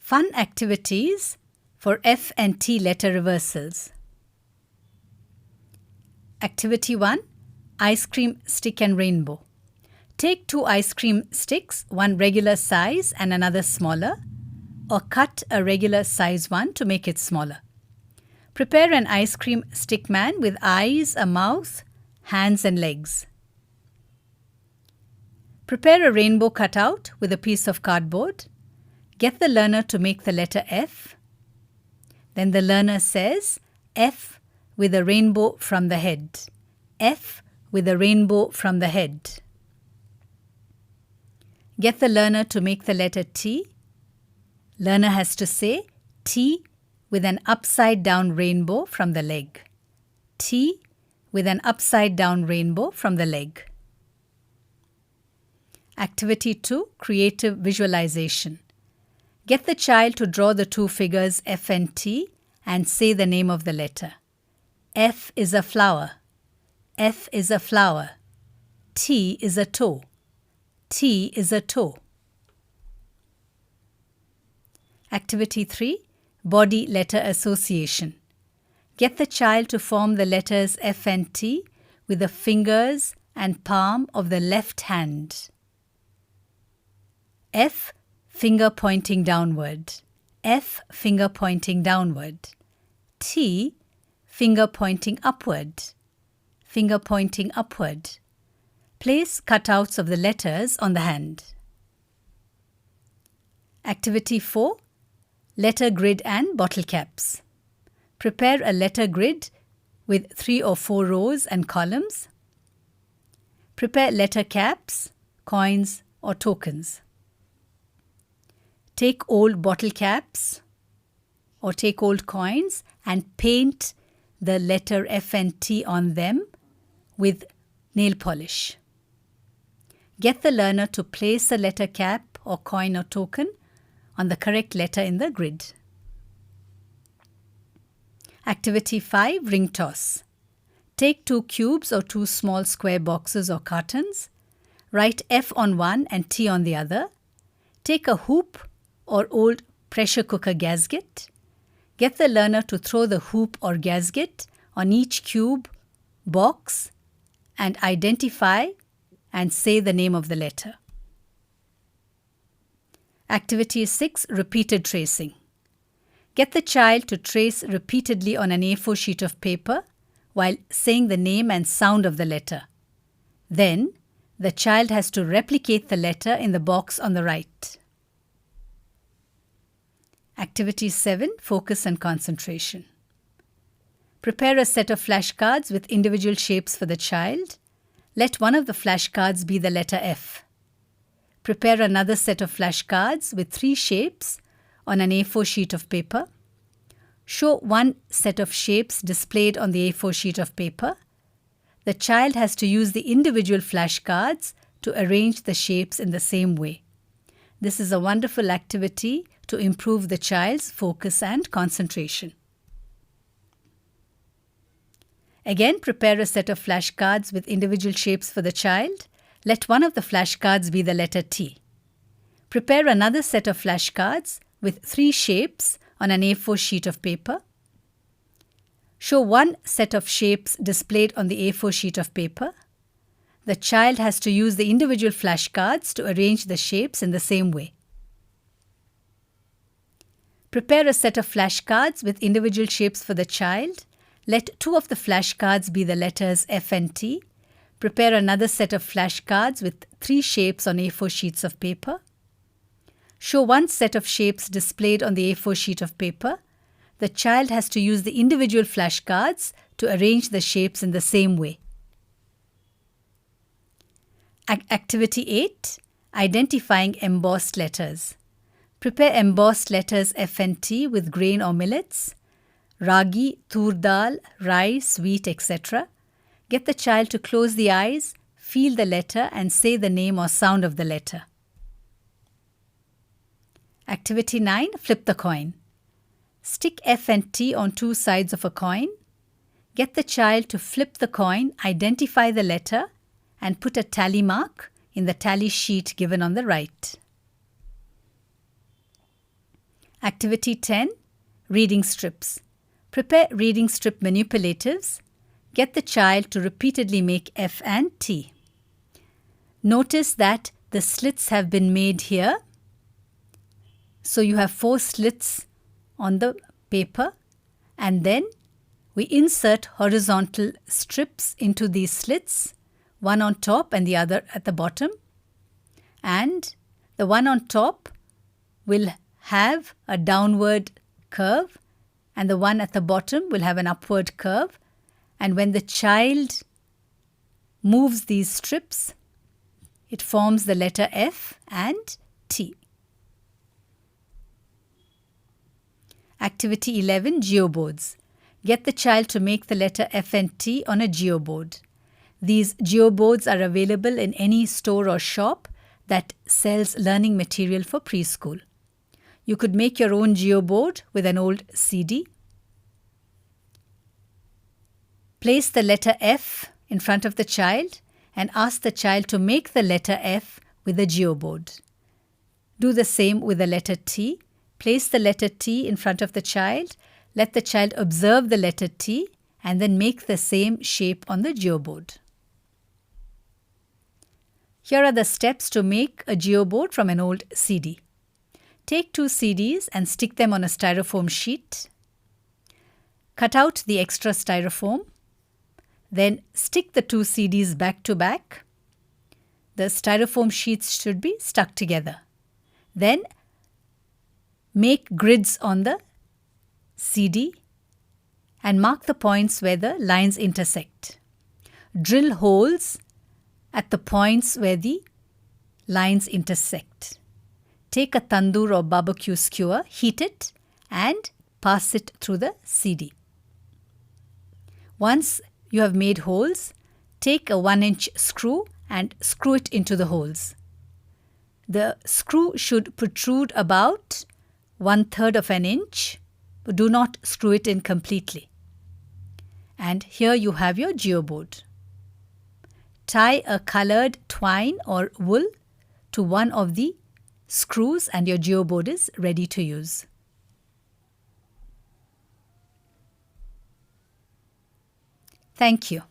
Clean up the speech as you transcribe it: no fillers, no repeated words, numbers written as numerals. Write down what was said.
Fun activities for F and T letter reversals. Activity 1. Ice cream stick and rainbow. Take 2 ice cream sticks, one regular size and another smaller, or cut a regular size one to make it smaller. Prepare an ice cream stick man with eyes, a mouth, hands and legs. Prepare a rainbow cutout with a piece of cardboard. Get the learner to make the letter F. Then the learner says F with a rainbow from the head. F with a rainbow from the head. Get the learner to make the letter T. Learner has to say T with an upside down rainbow from the leg. T with an upside down rainbow from the leg. Activity 2. Creative visualization. Get the child to draw the 2 figures F and T and say the name of the letter. F is a flower. F is a flower. T is a toe. T is a toe. Activity 3. Body letter association. Get the child to form the letters F and T with the fingers and palm of the left hand. F, finger pointing downward. F, finger pointing downward. T, finger pointing upward. Finger pointing upward. Place cutouts of the letters on the hand. Activity 4. Letter grid and bottle caps. Prepare a letter grid with 3 or 4 rows and columns. Prepare letter caps, coins or tokens. Take old bottle caps or take old coins and paint the letter F and T on them with nail polish. Get the learner to place a letter cap or coin or token on the correct letter in the grid. Activity 5. Ring toss. Take 2 cubes or 2 small square boxes or cartons. Write F on one and T on the other. Take a hoop or old pressure cooker gasket. Get the learner to throw the hoop or gasket on each cube, box, and identify and say the name of the letter. Activity 6. Repeated tracing. Get the child to trace repeatedly on an A4 sheet of paper while saying the name and sound of the letter. Then, the child has to replicate the letter in the box on the right. Activity 7. Focus and concentration. Prepare a set of flashcards with individual shapes for the child. Let one of the flashcards be the letter F. Prepare another set of flashcards with 3 shapes on an A4 sheet of paper. Show one set of shapes displayed on the A4 sheet of paper. The child has to use the individual flashcards to arrange the shapes in the same way. This is a wonderful activity to improve the child's focus and concentration. Again, prepare a set of flashcards with individual shapes for the child. Let one of the flashcards be the letter T. Prepare another set of flashcards with 3 shapes on an A4 sheet of paper. Show one set of shapes displayed on the A4 sheet of paper. The child has to use the individual flashcards to arrange the shapes in the same way. Prepare a set of flashcards with individual shapes for the child. Let 2 of the flashcards be the letters F and T. Prepare another set of flashcards with 3 shapes on A4 sheets of paper. Show one set of shapes displayed on the A4 sheet of paper. The child has to use the individual flashcards to arrange the shapes in the same way. Activity 8. Identifying embossed letters. Prepare embossed letters F and T with grain or millets, ragi, tur dal, rice, wheat, etc. Get the child to close the eyes, feel the letter and say the name or sound of the letter. Activity 9. Flip the coin. Stick F and T on 2 sides of a coin. Get the child to flip the coin, identify the letter and put a tally mark in the tally sheet given on the right. Activity 10. Reading strips. Prepare reading strip manipulatives. Get the child to repeatedly make F and T. Notice that the slits have been made here. So you have 4 slits on the paper, and then we insert horizontal strips into these slits, one on top and the other at the bottom. And the one on top will have a downward curve, and the one at the bottom will have an upward curve. And when the child moves these strips, it forms the letter F and T. Activity 11. Geoboards. Get the child to make the letter F and T on a geoboard. These geoboards are available in any store or shop that sells learning material for preschool. You could make your own geoboard with an old CD. Place the letter F in front of the child and ask the child to make the letter F with a geoboard. Do the same with the letter T. Place the letter T in front of the child. Let the child observe the letter T and then make the same shape on the geoboard. Here are the steps to make a geoboard from an old CD. Take 2 CDs and stick them on a styrofoam sheet. Cut out the extra styrofoam. Then stick the 2 CDs back to back. The styrofoam sheets should be stuck together. Then make grids on the CD and mark the points where the lines intersect. Drill holes at the points where the lines intersect. Take a tandoor or barbecue skewer, heat it and pass it through the CD. Once you have made holes, take a 1-inch screw and screw it into the holes. The screw should protrude about 1/3 of an inch, but do not screw it in completely. And here you have your geoboard. Tie a colored twine or wool to one of the screws and your geoboard is ready to use. Thank you.